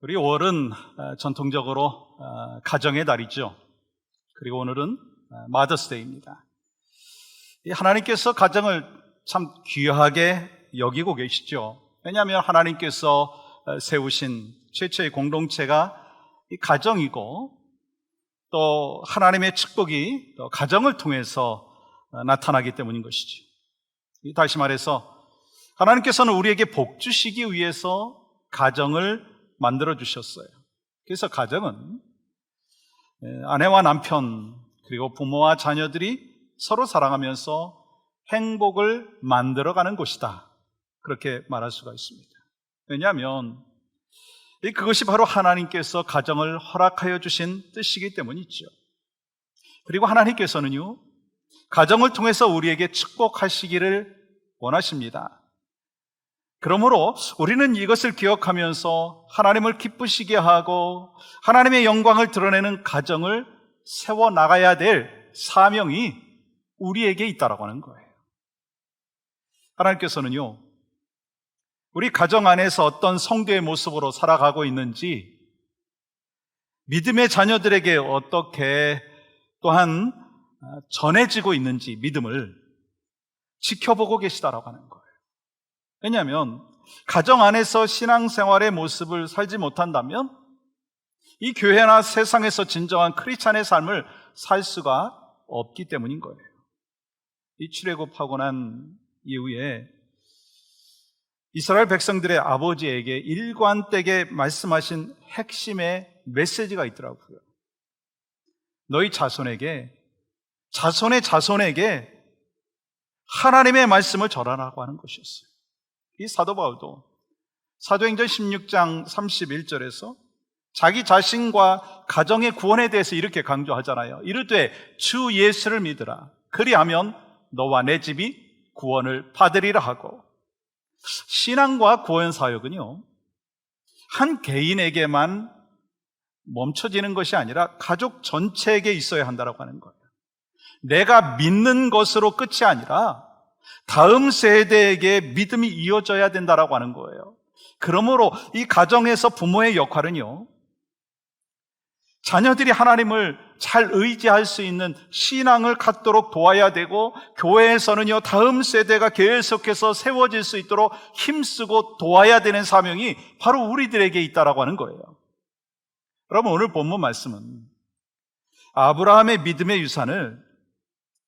우리 5월은 전통적으로 가정의 달이죠. 그리고 오늘은 마더스데이입니다. 하나님께서 가정을 참 귀하게 여기고 계시죠. 왜냐하면 하나님께서 세우신 최초의 공동체가 이 가정이고, 또 하나님의 축복이 또 가정을 통해서 나타나기 때문인 것이죠. 다시 말해서 하나님께서는 우리에게 복 주시기 위해서 가정을 만들어 주셨어요. 그래서 가정은 아내와 남편 그리고 부모와 자녀들이 서로 사랑하면서 행복을 만들어가는 곳이다, 그렇게 말할 수가 있습니다. 왜냐하면 그것이 바로 하나님께서 가정을 허락하여 주신 뜻이기 때문이죠. 그리고 하나님께서는요, 가정을 통해서 우리에게 축복하시기를 원하십니다. 그러므로 우리는 이것을 기억하면서 하나님을 기쁘시게 하고 하나님의 영광을 드러내는 가정을 세워나가야 될 사명이 우리에게 있다라고 하는 거예요. 하나님께서는요, 우리 가정 안에서 어떤 성도의 모습으로 살아가고 있는지, 믿음의 자녀들에게 어떻게 또한 전해지고 있는지 믿음을 지켜보고 계시다라고 하는 거예요. 왜냐하면 가정 안에서 신앙생활의 모습을 살지 못한다면 이 교회나 세상에서 진정한 크리스찬의 삶을 살 수가 없기 때문인 거예요. 이 출애굽하고 난 이후에 이스라엘 백성들의 아버지에게 일관되게 말씀하신 핵심의 메시지가 있더라고요. 너희 자손에게, 자손의 자손에게 하나님의 말씀을 전하라고 하는 것이었어요. 이 사도 바울도 사도행전 16장 31절에서 자기 자신과 가정의 구원에 대해서 이렇게 강조하잖아요. 이르되 주 예수를 믿으라. 그리하면 너와 내 집이 구원을 받으리라 하고, 신앙과 구원 사역은요, 한 개인에게만 멈춰지는 것이 아니라 가족 전체에게 있어야 한다고 하는 거예요. 내가 믿는 것으로 끝이 아니라 다음 세대에게 믿음이 이어져야 된다라고 하는 거예요. 그러므로 이 가정에서 부모의 역할은요, 자녀들이 하나님을 잘 의지할 수 있는 신앙을 갖도록 도와야 되고, 교회에서는요, 다음 세대가 계속해서 세워질 수 있도록 힘쓰고 도와야 되는 사명이 바로 우리들에게 있다라고 하는 거예요. 여러분, 오늘 본문 말씀은 아브라함의 믿음의 유산을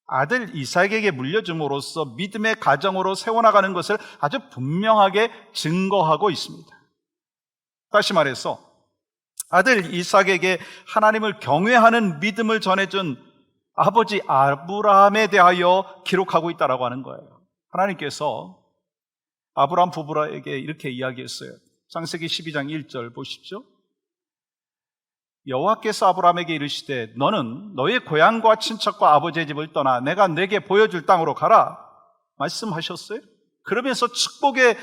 아들 이삭에게 물려줌으로써 믿음의 가정으로 세워나가는 것을 아주 분명하게 증거하고 있습니다. 다시 말해서 아들 이삭에게 하나님을 경외하는 믿음을 전해준 아버지 아브라함에 대하여 기록하고 있다라고 하는 거예요. 하나님께서 아브라함 부부에게 이렇게 이야기했어요. 창세기 12장 1절 보십시오. 여호와께서 아브라함에게 이르시되 너는 너의 고향과 친척과 아버지의 집을 떠나 내가 네게 보여줄 땅으로 가라 말씀하셨어요. 그러면서 축복의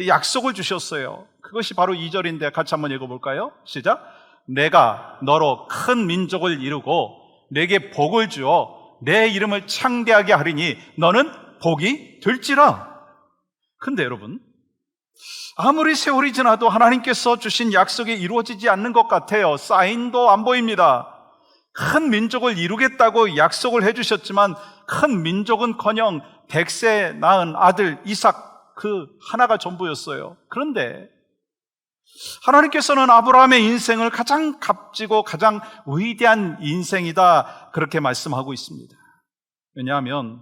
약속을 주셨어요. 그것이 바로 2절인데 같이 한번 읽어볼까요? 시작. 내가 너로 큰 민족을 이루고 내게 복을 주어 내 이름을 창대하게 하리니 너는 복이 될지라. 근데 여러분, 아무리 세월이 지나도 하나님께서 주신 약속이 이루어지지 않는 것 같아요. 사인도 안 보입니다. 큰 민족을 이루겠다고 약속을 해주셨지만 큰 민족은커녕 100세 낳은 아들 이삭 그 하나가 전부였어요. 그런데 하나님께서는 아브라함의 인생을 가장 값지고 가장 위대한 인생이다, 그렇게 말씀하고 있습니다. 왜냐하면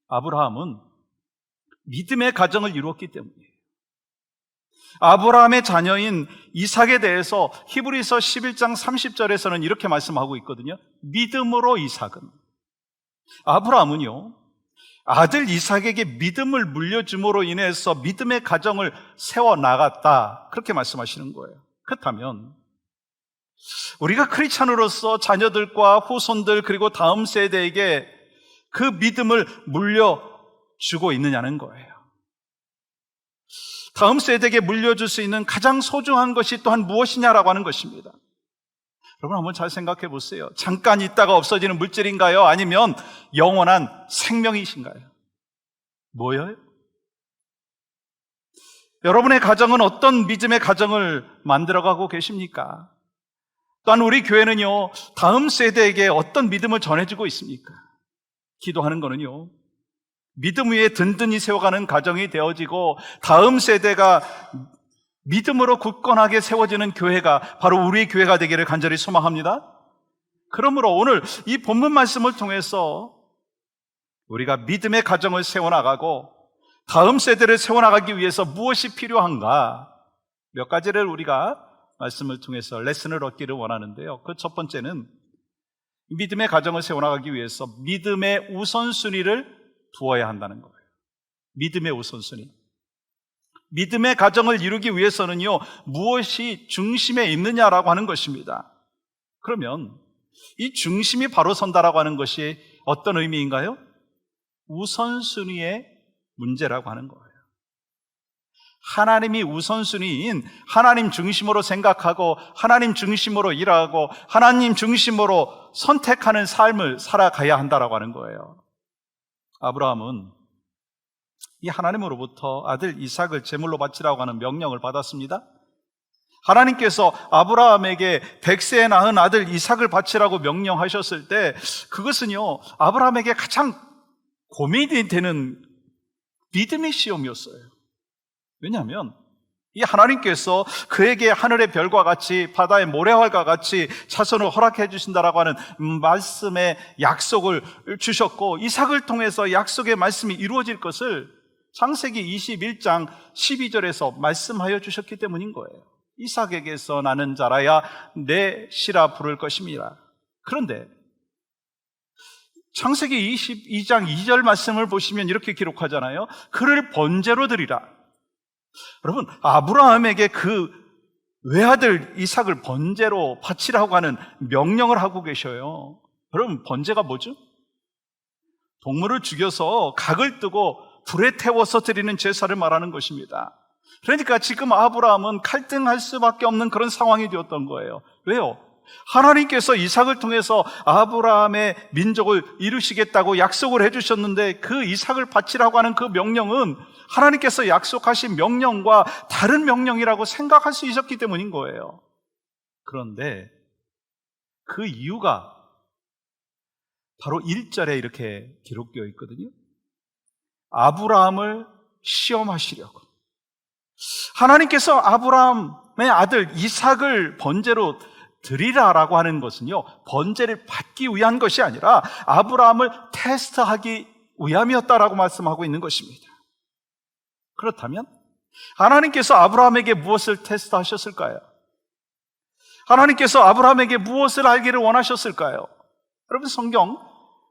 아브라함은 믿음의 가정을 이루었기 때문이에요. 아브라함의 자녀인 이삭에 대해서 히브리서 11장 30절에서는 이렇게 말씀하고 있거든요. 믿음으로 이삭은, 아브라함은요, 아들 이삭에게 믿음을 물려줌으로 인해서 믿음의 가정을 세워나갔다, 그렇게 말씀하시는 거예요. 그렇다면 우리가 크리스찬으로서 자녀들과 후손들 그리고 다음 세대에게 그 믿음을 물려주고 있느냐는 거예요. 다음 세대에게 물려줄 수 있는 가장 소중한 것이 또한 무엇이냐라고 하는 것입니다. 여러분, 한번 잘 생각해 보세요. 잠깐 있다가 없어지는 물질인가요? 아니면 영원한 생명이신가요? 뭐예요? 여러분의 가정은 어떤 믿음의 가정을 만들어가고 계십니까? 또한 우리 교회는요, 다음 세대에게 어떤 믿음을 전해주고 있습니까? 기도하는 거는요, 믿음 위에 든든히 세워가는 가정이 되어지고 다음 세대가 믿음으로 굳건하게 세워지는 교회가 바로 우리 교회가 되기를 간절히 소망합니다. 그러므로 오늘 이 본문 말씀을 통해서 우리가 믿음의 가정을 세워나가고 다음 세대를 세워나가기 위해서 무엇이 필요한가, 몇 가지를 우리가 말씀을 통해서 레슨을 얻기를 원하는데요. 그 첫 번째는 믿음의 가정을 세워나가기 위해서 믿음의 우선순위를 두어야 한다는 거예요. 믿음의 우선순위. 믿음의 가정을 이루기 위해서는요, 무엇이 중심에 있느냐라고 하는 것입니다. 그러면 이 중심이 바로 선다라고 하는 것이 어떤 의미인가요? 우선순위의 문제라고 하는 거예요. 하나님이 우선순위인 하나님 중심으로 생각하고 하나님 중심으로 일하고 하나님 중심으로 선택하는 삶을 살아가야 한다라고 하는 거예요. 아브라함은 이 하나님으로부터 아들 이삭을 제물로 바치라고 하는 명령을 받았습니다. 하나님께서 아브라함에게 100세에 낳은 아들 이삭을 바치라고 명령하셨을 때 그것은요, 아브라함에게 가장 고민이 되는 믿음의 시험이었어요. 왜냐하면 이 하나님께서 그에게 하늘의 별과 같이 바다의 모래알과 같이 자손을 허락해 주신다라고 하는 말씀의 약속을 주셨고, 이삭을 통해서 약속의 말씀이 이루어질 것을 창세기 21장 12절에서 말씀하여 주셨기 때문인 거예요. 이삭에게서 나는 자라야 내 씨라 부를 것임이라. 그런데 창세기 22장 2절 말씀을 보시면 이렇게 기록하잖아요. 그를 번제로 드리라. 여러분, 아브라함에게 그 외아들 이삭을 번제로 바치라고 하는 명령을 하고 계셔요. 여러분, 번제가 뭐죠? 동물을 죽여서 각을 뜨고 불에 태워서 드리는 제사를 말하는 것입니다. 그러니까 지금 아브라함은 갈등할 수밖에 없는 그런 상황이 되었던 거예요. 왜요? 하나님께서 이삭을 통해서 아브라함의 민족을 이루시겠다고 약속을 해주셨는데 그 이삭을 바치라고 하는 그 명령은 하나님께서 약속하신 명령과 다른 명령이라고 생각할 수 있었기 때문인 거예요. 그런데 그 이유가 바로 1절에 이렇게 기록되어 있거든요. 아브라함을 시험하시려고. 하나님께서 아브라함의 아들 이삭을 번제로 드리라라고 하는 것은요, 번제를 받기 위한 것이 아니라 아브라함을 테스트하기 위함이었다라고 말씀하고 있는 것입니다. 그렇다면 하나님께서 아브라함에게 무엇을 테스트하셨을까요? 하나님께서 아브라함에게 무엇을 알기를 원하셨을까요? 여러분, 성경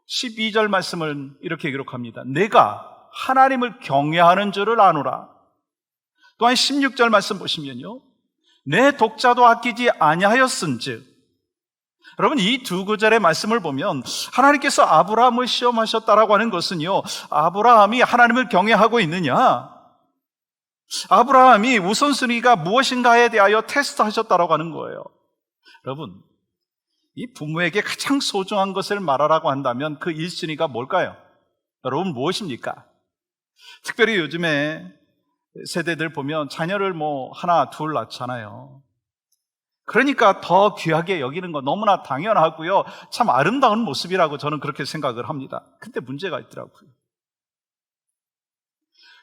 12절 말씀을 이렇게 기록합니다. 내가 하나님을 경외하는 줄을 아노라. 또한 16절 말씀 보시면요, 내 독자도 아끼지 아니하였은즉. 여러분, 이 두 구절의 말씀을 보면 하나님께서 아브라함을 시험하셨다라고 하는 것은요, 아브라함이 하나님을 경외하고 있느냐, 아브라함이 우선순위가 무엇인가에 대하여 테스트하셨다라고 하는 거예요. 여러분, 이 부모에게 가장 소중한 것을 말하라고 한다면 그 1순위가 뭘까요? 여러분, 무엇입니까? 특별히 요즘에 세대들 보면 자녀를 하나 둘 낳잖아요. 그러니까 더 귀하게 여기는 거 너무나 당연하고요, 참 아름다운 모습이라고 저는 그렇게 생각을 합니다. 근데 문제가 있더라고요.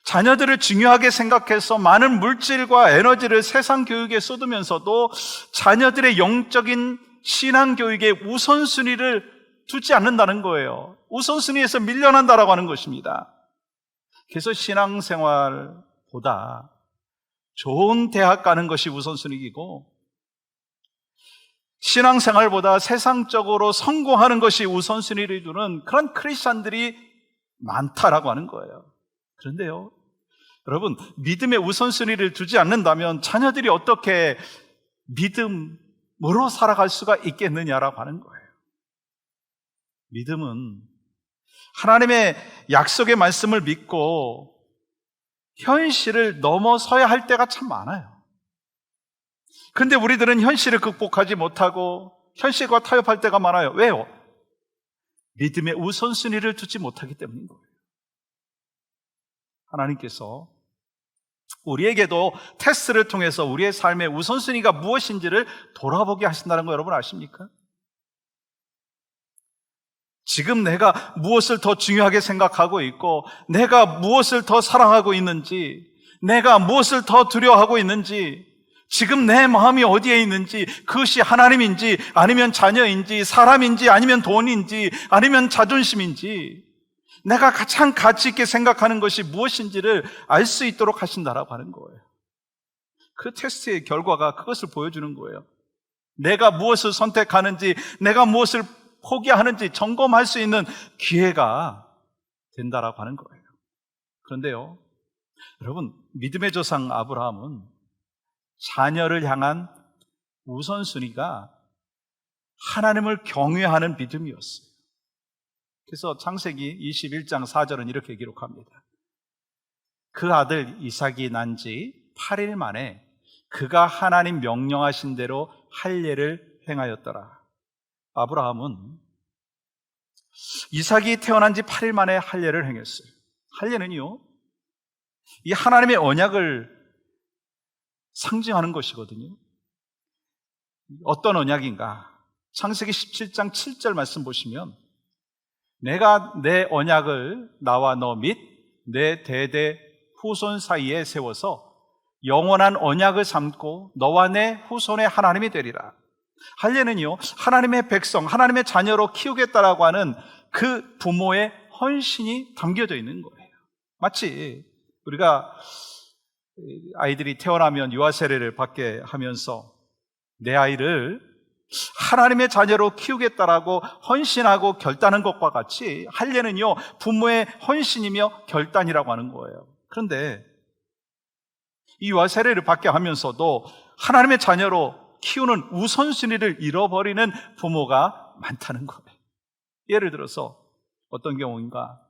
자녀들을 중요하게 생각해서 많은 물질과 에너지를 세상 교육에 쏟으면서도 자녀들의 영적인 신앙 교육에 우선순위를 두지 않는다는 거예요. 우선순위에서 밀려난다라고 하는 것입니다. 그래서 신앙생활보다 좋은 대학 가는 것이 우선순위이고, 신앙생활보다 세상적으로 성공하는 것이 우선순위를 두는 그런 크리스찬들이 많다라고 하는 거예요. 그런데요, 여러분, 믿음의 우선순위를 두지 않는다면 자녀들이 어떻게 믿음으로 살아갈 수가 있겠느냐라고 하는 거예요. 믿음은 하나님의 약속의 말씀을 믿고 현실을 넘어서야 할 때가 참 많아요. 근데 우리들은 현실을 극복하지 못하고 현실과 타협할 때가 많아요. 왜요? 믿음의 우선순위를 두지 못하기 때문인 거예요. 하나님께서 우리에게도 테스트를 통해서 우리의 삶의 우선순위가 무엇인지를 돌아보게 하신다는 거 여러분 아십니까? 지금 내가 무엇을 더 중요하게 생각하고 있고, 내가 무엇을 더 사랑하고 있는지, 내가 무엇을 더 두려워하고 있는지, 지금 내 마음이 어디에 있는지, 그것이 하나님인지 아니면 자녀인지 사람인지 아니면 돈인지 아니면 자존심인지, 내가 가장 가치 있게 생각하는 것이 무엇인지를 알 수 있도록 하신다라고 하는 거예요. 그 테스트의 결과가 그것을 보여주는 거예요. 내가 무엇을 선택하는지, 내가 무엇을 포기하는지 점검할 수 있는 기회가 된다라고 하는 거예요. 그런데요, 여러분, 믿음의 조상 아브라함은 자녀를 향한 우선순위가 하나님을 경외하는 믿음이었어요. 그래서 창세기 21장 4절은 이렇게 기록합니다. 그 아들 이삭이 난 지 8일 만에 그가 하나님 명령하신 대로 할례를 행하였더라. 아브라함은 이삭이 태어난 지 8일 만에 할례를 행했어요. 할례는요, 이 하나님의 언약을 상징하는 것이거든요. 어떤 언약인가? 창세기 17장 7절 말씀 보시면, 내가 내 언약을 나와 너 및 내 대대 후손 사이에 세워서 영원한 언약을 삼고 너와 내 후손의 하나님이 되리라. 할례는요, 하나님의 백성, 하나님의 자녀로 키우겠다라고 하는 그 부모의 헌신이 담겨져 있는 거예요. 마치 우리가 아이들이 태어나면 유아 세례를 받게 하면서 내 아이를 하나님의 자녀로 키우겠다라고 헌신하고 결단한 것과 같이 할례는요, 부모의 헌신이며 결단이라고 하는 거예요. 그런데 이 유아 세례를 받게 하면서도 하나님의 자녀로 키우는 우선순위를 잃어버리는 부모가 많다는 거예요. 예를 들어서 어떤 경우인가?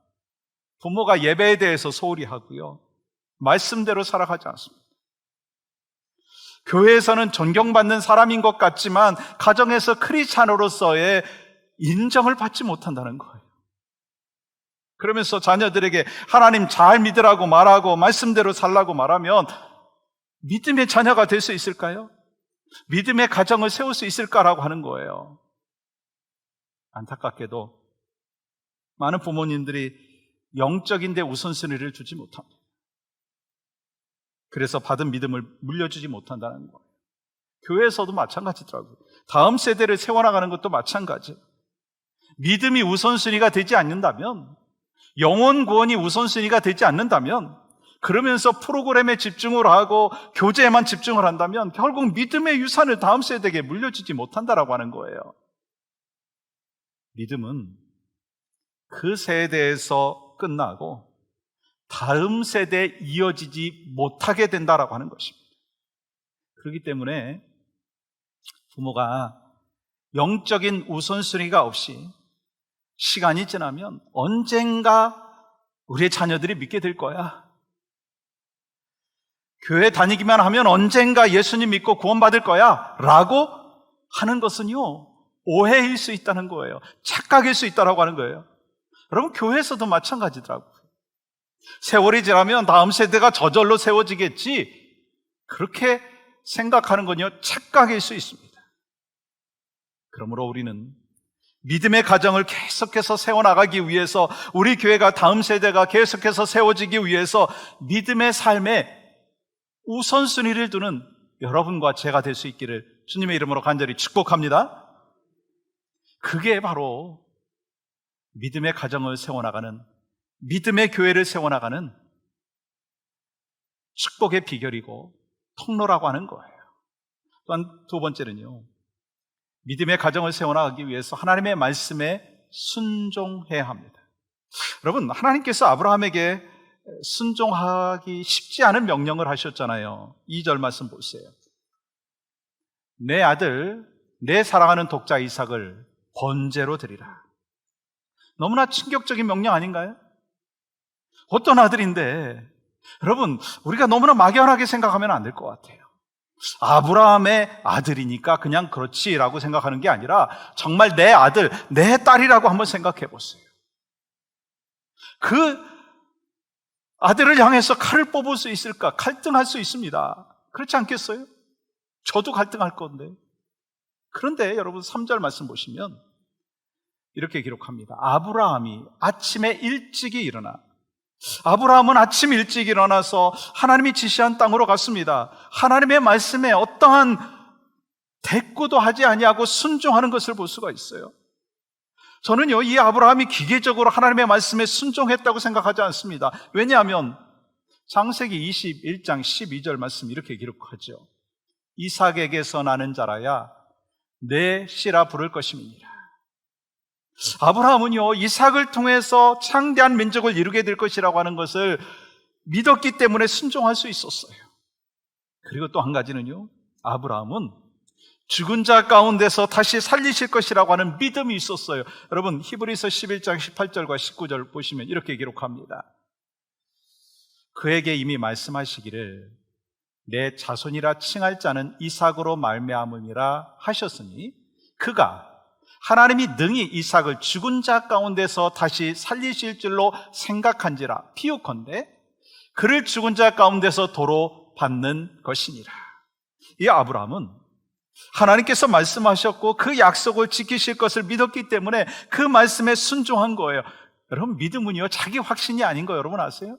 부모가 예배에 대해서 소홀히 하고요, 말씀대로 살아가지 않습니다. 교회에서는 존경받는 사람인 것 같지만 가정에서 크리스찬으로서의 인정을 받지 못한다는 거예요. 그러면서 자녀들에게 하나님 잘 믿으라고 말하고 말씀대로 살라고 말하면 믿음의 자녀가 될 수 있을까요? 믿음의 가정을 세울 수 있을까라고 하는 거예요. 안타깝게도 많은 부모님들이 영적인 데 우선순위를 주지 못합니다. 그래서 받은 믿음을 물려주지 못한다는 거예요. 교회에서도 마찬가지더라고요. 다음 세대를 세워나가는 것도 마찬가지예요. 믿음이 우선순위가 되지 않는다면, 영혼 구원이 우선순위가 되지 않는다면, 그러면서 프로그램에 집중을 하고 교제에만 집중을 한다면 결국 믿음의 유산을 다음 세대에게 물려주지 못한다라고 하는 거예요. 믿음은 그 세대에서 끝나고 다음 세대에 이어지지 못하게 된다라고 하는 것입니다. 그렇기 때문에 부모가 영적인 우선순위가 없이 시간이 지나면 언젠가 우리의 자녀들이 믿게 될 거야, 교회 다니기만 하면 언젠가 예수님 믿고 구원받을 거야 라고 하는 것은요, 오해일 수 있다는 거예요. 착각일 수 있다고 하는 거예요. 여러분, 교회에서도 마찬가지더라고요. 세월이 지나면 다음 세대가 저절로 세워지겠지, 그렇게 생각하는 건요, 착각일 수 있습니다. 그러므로 우리는 믿음의 가정을 계속해서 세워나가기 위해서, 우리 교회가 다음 세대가 계속해서 세워지기 위해서 믿음의 삶에 우선순위를 두는 여러분과 제가 될 수 있기를 주님의 이름으로 간절히 축복합니다. 그게 바로 믿음의 가정을 세워나가는, 믿음의 교회를 세워나가는 축복의 비결이고 통로라고 하는 거예요. 또한 두 번째는요, 믿음의 가정을 세워나가기 위해서 하나님의 말씀에 순종해야 합니다. 여러분, 하나님께서 아브라함에게 순종하기 쉽지 않은 명령을 하셨잖아요. 2절 말씀 보세요. 내 아들, 내 사랑하는 독자 이삭을 번제로 드리라. 너무나 충격적인 명령 아닌가요? 어떤 아들인데, 여러분, 우리가 너무나 막연하게 생각하면 안 될 것 같아요. 아브라함의 아들이니까 그냥 그렇지라고 생각하는 게 아니라 정말 내 아들, 내 딸이라고 한번 생각해 보세요. 그 아들을 향해서 칼을 뽑을 수 있을까? 갈등할 수 있습니다. 그렇지 않겠어요? 저도 갈등할 건데. 그런데 여러분 3절 말씀 보시면 이렇게 기록합니다. 아브라함이 아침에 일찍이 일어나, 아브라함은 아침 일찍 일어나서 하나님이 지시한 땅으로 갔습니다. 하나님의 말씀에 어떠한 대꾸도 하지 아니하고 순종하는 것을 볼 수가 있어요. 저는요, 이 아브라함이 기계적으로 하나님의 말씀에 순종했다고 생각하지 않습니다. 왜냐하면 창세기 21장 12절 말씀 이렇게 기록하죠. 이삭에게서 나는 자라야 내 씨라 부를 것임이니라. 아브라함은요, 이삭을 통해서 창대한 민족을 이루게 될 것이라고 하는 것을 믿었기 때문에 순종할 수 있었어요. 그리고 또 한 가지는요, 아브라함은 죽은 자 가운데서 다시 살리실 것이라고 하는 믿음이 있었어요. 여러분, 히브리서 11장 18절과 19절 보시면 이렇게 기록합니다. 그에게 이미 말씀하시기를 내 자손이라 칭할 자는 이삭으로 말미암음이라 하셨으니 그가 하나님이 능히 이삭을 죽은 자 가운데서 다시 살리실 줄로 생각한지라 비유컨대 그를 죽은 자 가운데서 도로 받는 것이니라. 이 아브라함은 하나님께서 말씀하셨고 그 약속을 지키실 것을 믿었기 때문에 그 말씀에 순종한 거예요. 여러분, 믿음은요, 자기 확신이 아닌 거 여러분 아세요?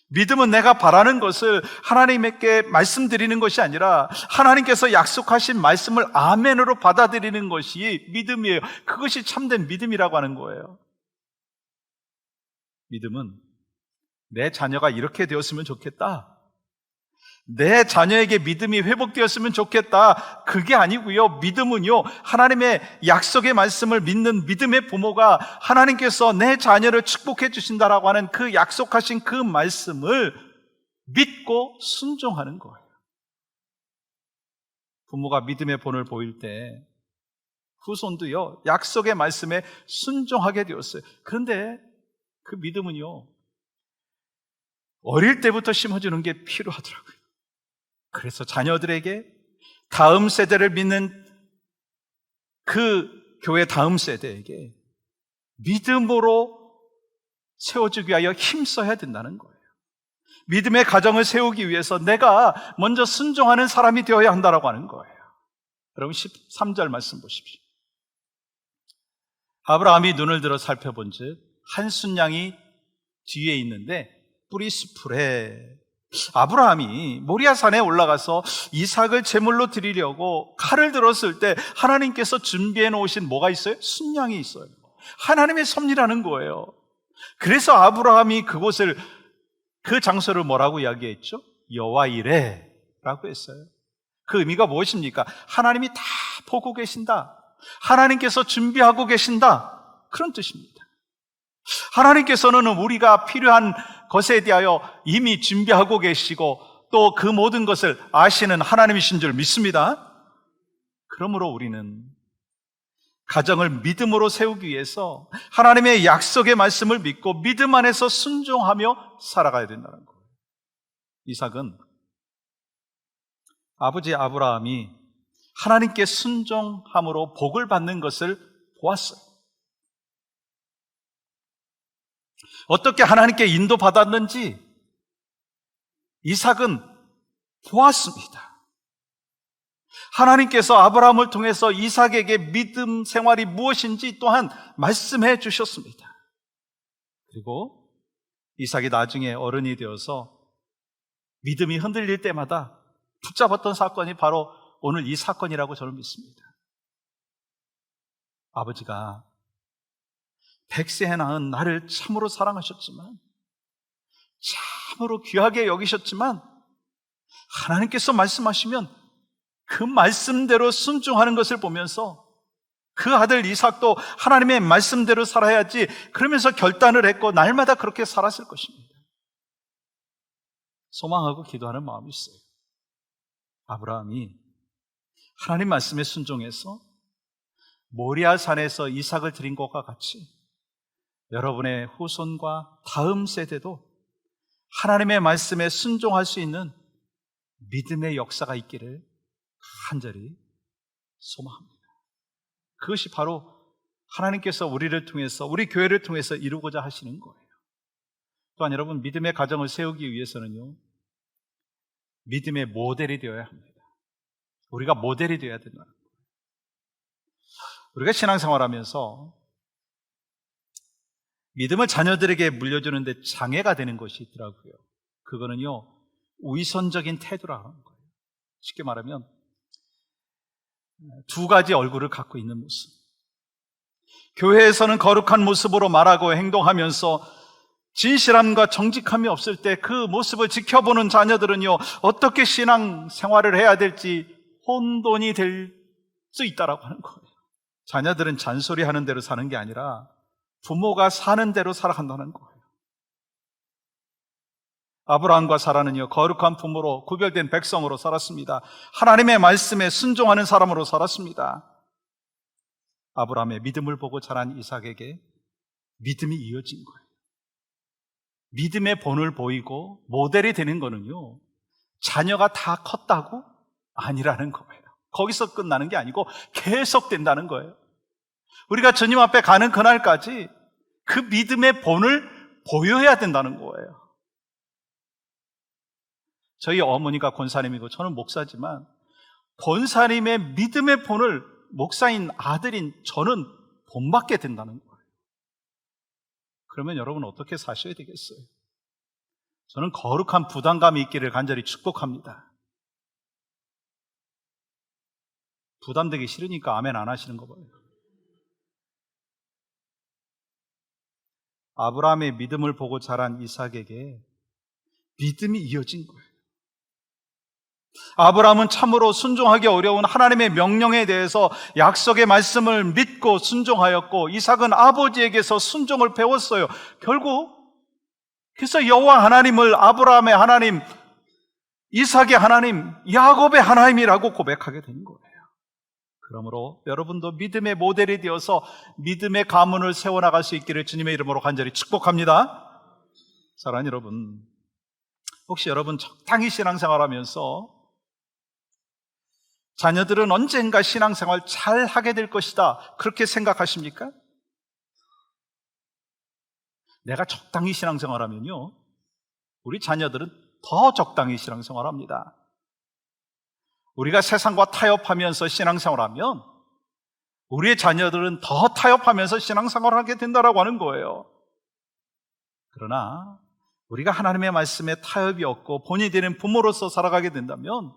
믿음은 내가 바라는 것을 하나님께 말씀드리는 것이 아니라 하나님께서 약속하신 말씀을 아멘으로 받아들이는 것이 믿음이에요. 그것이 참된 믿음이라고 하는 거예요. 믿음은 내 자녀가 이렇게 되었으면 좋겠다, 내 자녀에게 믿음이 회복되었으면 좋겠다, 그게 아니고요. 믿음은요, 하나님의 약속의 말씀을 믿는 믿음의 부모가 하나님께서 내 자녀를 축복해 주신다라고 하는 그 약속하신 그 말씀을 믿고 순종하는 거예요. 부모가 믿음의 본을 보일 때 후손도요, 약속의 말씀에 순종하게 되었어요. 그런데 그 믿음은요, 어릴 때부터 심어주는 게 필요하더라고요. 그래서 자녀들에게 다음 세대를 믿는 그 교회 다음 세대에게 믿음으로 세워주기 위하여 힘써야 된다는 거예요. 믿음의 가정을 세우기 위해서 내가 먼저 순종하는 사람이 되어야 한다고 하는 거예요. 여러분 13절 말씀 보십시오. 아브라함이 눈을 들어 살펴본 즉 한 순양이 뒤에 있는데 뿌리스풀에, 아브라함이 모리아산에 올라가서 이삭을 제물로 드리려고 칼을 들었을 때 하나님께서 준비해 놓으신 뭐가 있어요? 순양이 있어요. 하나님의 섭리라는 거예요. 그래서 아브라함이 그곳을, 그 장소를 뭐라고 이야기했죠? 여호와 이레라고 했어요. 그 의미가 무엇입니까? 하나님이 다 보고 계신다, 하나님께서 준비하고 계신다, 그런 뜻입니다. 하나님께서는 우리가 필요한 것에 대하여 이미 준비하고 계시고 또 그 모든 것을 아시는 하나님이신 줄 믿습니다. 그러므로 우리는 가정을 믿음으로 세우기 위해서 하나님의 약속의 말씀을 믿고 믿음 안에서 순종하며 살아가야 된다는 거예요. 이삭은 아버지 아브라함이 하나님께 순종함으로 복을 받는 것을 보았어요. 어떻게 하나님께 인도받았는지 이삭은 보았습니다. 하나님께서 아브라함을 통해서 이삭에게 믿음 생활이 무엇인지 또한 말씀해 주셨습니다. 그리고 이삭이 나중에 어른이 되어서 믿음이 흔들릴 때마다 붙잡았던 사건이 바로 오늘 이 사건이라고 저는 믿습니다. 아버지가 100세에 낳은 나를 참으로 사랑하셨지만, 참으로 귀하게 여기셨지만, 하나님께서 말씀하시면 그 말씀대로 순종하는 것을 보면서 그 아들 이삭도 하나님의 말씀대로 살아야지, 그러면서 결단을 했고 날마다 그렇게 살았을 것입니다. 소망하고 기도하는 마음이 있어요. 아브라함이 하나님 말씀에 순종해서 모리아 산에서 이삭을 드린 것과 같이 여러분의 후손과 다음 세대도 하나님의 말씀에 순종할 수 있는 믿음의 역사가 있기를 간절히 소망합니다. 그것이 바로 하나님께서 우리를 통해서, 우리 교회를 통해서 이루고자 하시는 거예요. 또한 여러분, 믿음의 가정을 세우기 위해서는요, 믿음의 모델이 되어야 합니다. 우리가 모델이 되어야 된다. 우리가 신앙생활하면서 믿음을 자녀들에게 물려주는데 장애가 되는 것이 있더라고요. 그거는요, 위선적인 태도라는 거예요. 쉽게 말하면 두 가지 얼굴을 갖고 있는 모습. 교회에서는 거룩한 모습으로 말하고 행동하면서 진실함과 정직함이 없을 때 그 모습을 지켜보는 자녀들은요, 어떻게 신앙 생활을 해야 될지 혼돈이 될 수 있다라고 하는 거예요. 자녀들은 잔소리하는 대로 사는 게 아니라 부모가 사는 대로 살아간다는 거예요. 아브라함과 사라는요, 거룩한 부모로 구별된 백성으로 살았습니다. 하나님의 말씀에 순종하는 사람으로 살았습니다. 아브라함의 믿음을 보고 자란 이삭에게 믿음이 이어진 거예요. 믿음의 본을 보이고 모델이 되는 거는요, 자녀가 다 컸다고? 아니라는 거예요. 거기서 끝나는 게 아니고 계속 된다는 거예요. 우리가 주님 앞에 가는 그날까지 그 믿음의 본을 보여야 된다는 거예요. 저희 어머니가 권사님이고 저는 목사지만 권사님의 믿음의 본을 목사인 아들인 저는 본받게 된다는 거예요. 그러면 여러분 어떻게 사셔야 되겠어요? 저는 거룩한 부담감이 있기를 간절히 축복합니다. 부담되기 싫으니까 아멘 안 하시는 거 봐요. 아브라함의 믿음을 보고 자란 이삭에게 믿음이 이어진 거예요. 아브라함은 참으로 순종하기 어려운 하나님의 명령에 대해서 약속의 말씀을 믿고 순종하였고, 이삭은 아버지에게서 순종을 배웠어요. 결국 그래서 여호와 하나님을 아브라함의 하나님, 이삭의 하나님, 야곱의 하나님이라고 고백하게 된 거예요. 그러므로 여러분도 믿음의 모델이 되어서 믿음의 가문을 세워나갈 수 있기를 주님의 이름으로 간절히 축복합니다. 사랑하는 여러분, 혹시 여러분 적당히 신앙생활하면서 자녀들은 언젠가 신앙생활 잘 하게 될 것이다, 그렇게 생각하십니까? 내가 적당히 신앙생활하면요, 우리 자녀들은 더 적당히 신앙생활합니다. 우리가 세상과 타협하면서 신앙생활하면 우리의 자녀들은 더 타협하면서 신앙생활을 하게 된다라고 하는 거예요. 그러나 우리가 하나님의 말씀에 타협이 없고 본이 되는 부모로서 살아가게 된다면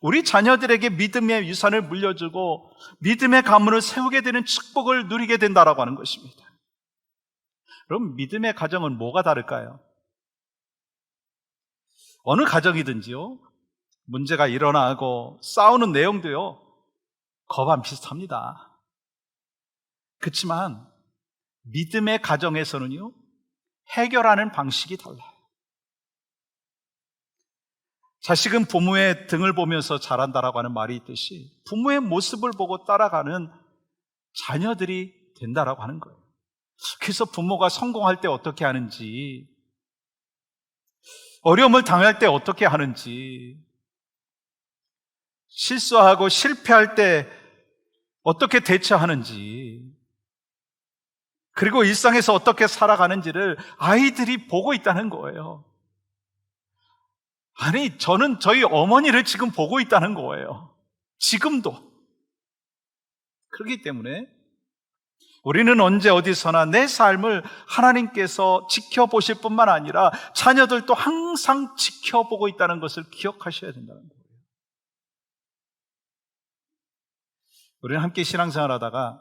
우리 자녀들에게 믿음의 유산을 물려주고 믿음의 가문을 세우게 되는 축복을 누리게 된다라고 하는 것입니다. 그럼 믿음의 가정은 뭐가 다를까요? 어느 가정이든지요, 문제가 일어나고 싸우는 내용도요, 거반 비슷합니다. 그렇지만 믿음의 가정에서는요, 해결하는 방식이 달라요. 자식은 부모의 등을 보면서 자란다라고 하는 말이 있듯이 부모의 모습을 보고 따라가는 자녀들이 된다라고 하는 거예요. 그래서 부모가 성공할 때 어떻게 하는지, 어려움을 당할 때 어떻게 하는지, 실수하고 실패할 때 어떻게 대처하는지, 그리고 일상에서 어떻게 살아가는지를 아이들이 보고 있다는 거예요. 아니, 저는 저희 어머니를 지금 보고 있다는 거예요. 지금도. 그렇기 때문에 우리는 언제 어디서나 내 삶을 하나님께서 지켜보실 뿐만 아니라 자녀들도 항상 지켜보고 있다는 것을 기억하셔야 된다는 거예요. 우리는 함께 신앙생활 하다가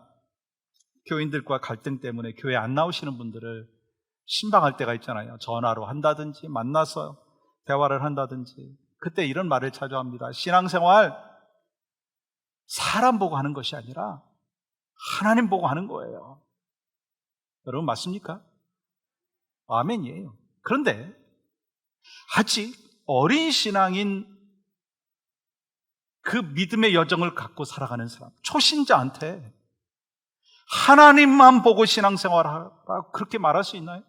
교인들과 갈등 때문에 교회 안 나오시는 분들을 신방할 때가 있잖아요. 전화로 한다든지 만나서 대화를 한다든지. 그때 이런 말을 자주 합니다. 신앙생활 사람 보고 하는 것이 아니라 하나님 보고 하는 거예요. 여러분 맞습니까? 아멘이에요. 그런데 아직 어린 신앙인 그 믿음의 여정을 갖고 살아가는 사람, 초신자한테 하나님만 보고 신앙생활하라고 그렇게 말할 수 있나요?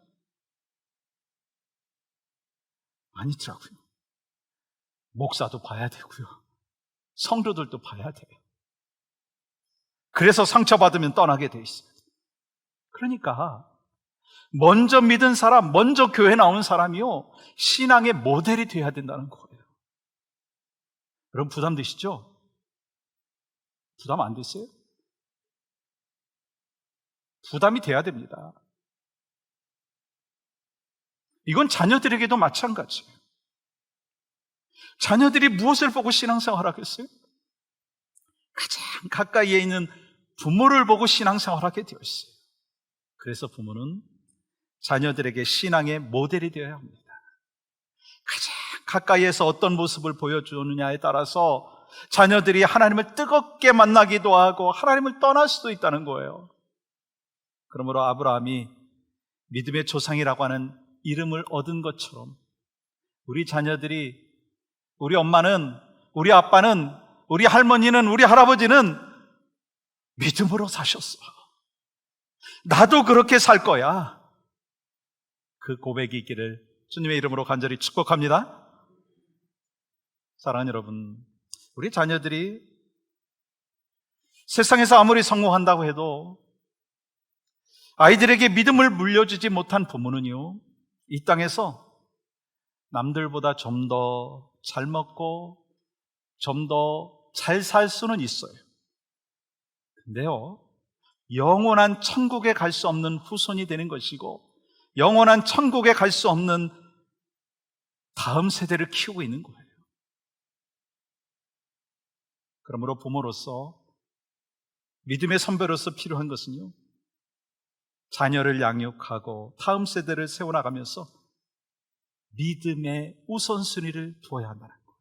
아니더라고요. 목사도 봐야 되고요, 성도들도 봐야 돼요. 그래서 상처받으면 떠나게 돼 있어요. 그러니까 먼저 믿은 사람, 먼저 교회 나온 사람이요, 신앙의 모델이 되어야 된다는 거예요. 여러분 부담되시죠? 부담 안 되세요? 부담이 돼야 됩니다. 이건 자녀들에게도 마찬가지예요. 자녀들이 무엇을 보고 신앙생활 하겠어요? 가장 가까이에 있는 부모를 보고 신앙생활 하게 되어 있어요. 그래서 부모는 자녀들에게 신앙의 모델이 되어야 합니다. 가장 가까이에서 어떤 모습을 보여주느냐에 따라서 자녀들이 하나님을 뜨겁게 만나기도 하고 하나님을 떠날 수도 있다는 거예요. 그러므로 아브라함이 믿음의 조상이라고 하는 이름을 얻은 것처럼 우리 자녀들이, 우리 엄마는, 우리 아빠는, 우리 할머니는, 우리 할아버지는 믿음으로 사셨어. 나도 그렇게 살 거야. 그 고백이 있기를 주님의 이름으로 간절히 축복합니다. 사랑하는 여러분, 우리 자녀들이 세상에서 아무리 성공한다고 해도 아이들에게 믿음을 물려주지 못한 부모는요, 이 땅에서 남들보다 좀 더 잘 먹고 좀 더 잘 살 수는 있어요. 근데요, 영원한 천국에 갈 수 없는 후손이 되는 것이고 영원한 천국에 갈 수 없는 다음 세대를 키우고 있는 거예요. 그러므로 부모로서, 믿음의 선배로서 필요한 것은요, 자녀를 양육하고 다음 세대를 세워나가면서 믿음의 우선순위를 두어야 한다는 거예요.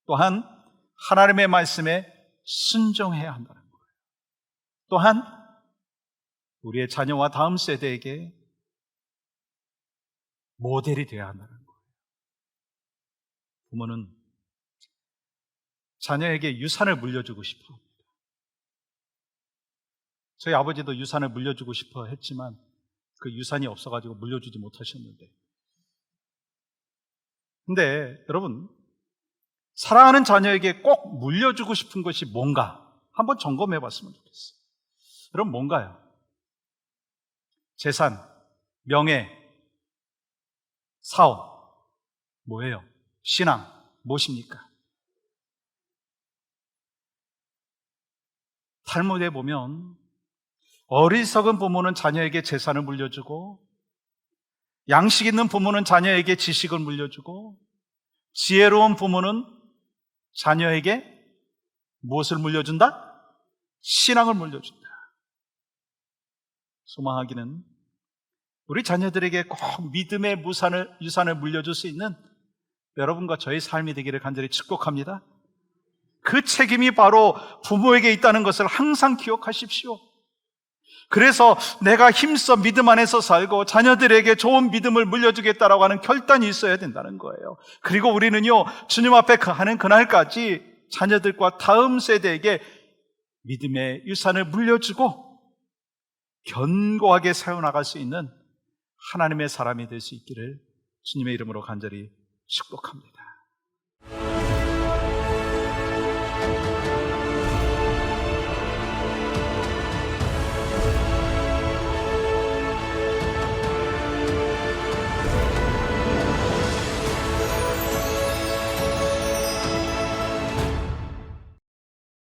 또한 하나님의 말씀에 순종해야 한다는 거예요. 또한 우리의 자녀와 다음 세대에게 모델이 되어야 한다는 거예요. 부모는 자녀에게 유산을 물려주고 싶어 합니다. 저희 아버지도 유산을 물려주고 싶어 했지만 그 유산이 없어가지고 물려주지 못하셨는데, 근데 여러분, 사랑하는 자녀에게 꼭 물려주고 싶은 것이 뭔가 한번 점검해 봤으면 좋겠어요. 여러분, 뭔가요? 재산, 명예, 사업, 뭐예요? 신앙, 무엇입니까? 탈무드에 보면 어리석은 부모는 자녀에게 재산을 물려주고, 양식 있는 부모는 자녀에게 지식을 물려주고, 지혜로운 부모는 자녀에게 무엇을 물려준다? 신앙을 물려준다. 소망하기는 우리 자녀들에게 꼭 믿음의 유산을 물려줄 수 있는 여러분과 저의 삶이 되기를 간절히 축복합니다. 그 책임이 바로 부모에게 있다는 것을 항상 기억하십시오. 그래서 내가 힘써 믿음 안에서 살고 자녀들에게 좋은 믿음을 물려주겠다라고 하는 결단이 있어야 된다는 거예요. 그리고 우리는요, 주님 앞에 하는 그날까지 자녀들과 다음 세대에게 믿음의 유산을 물려주고 견고하게 세워나갈 수 있는 하나님의 사람이 될 수 있기를 주님의 이름으로 간절히 축복합니다.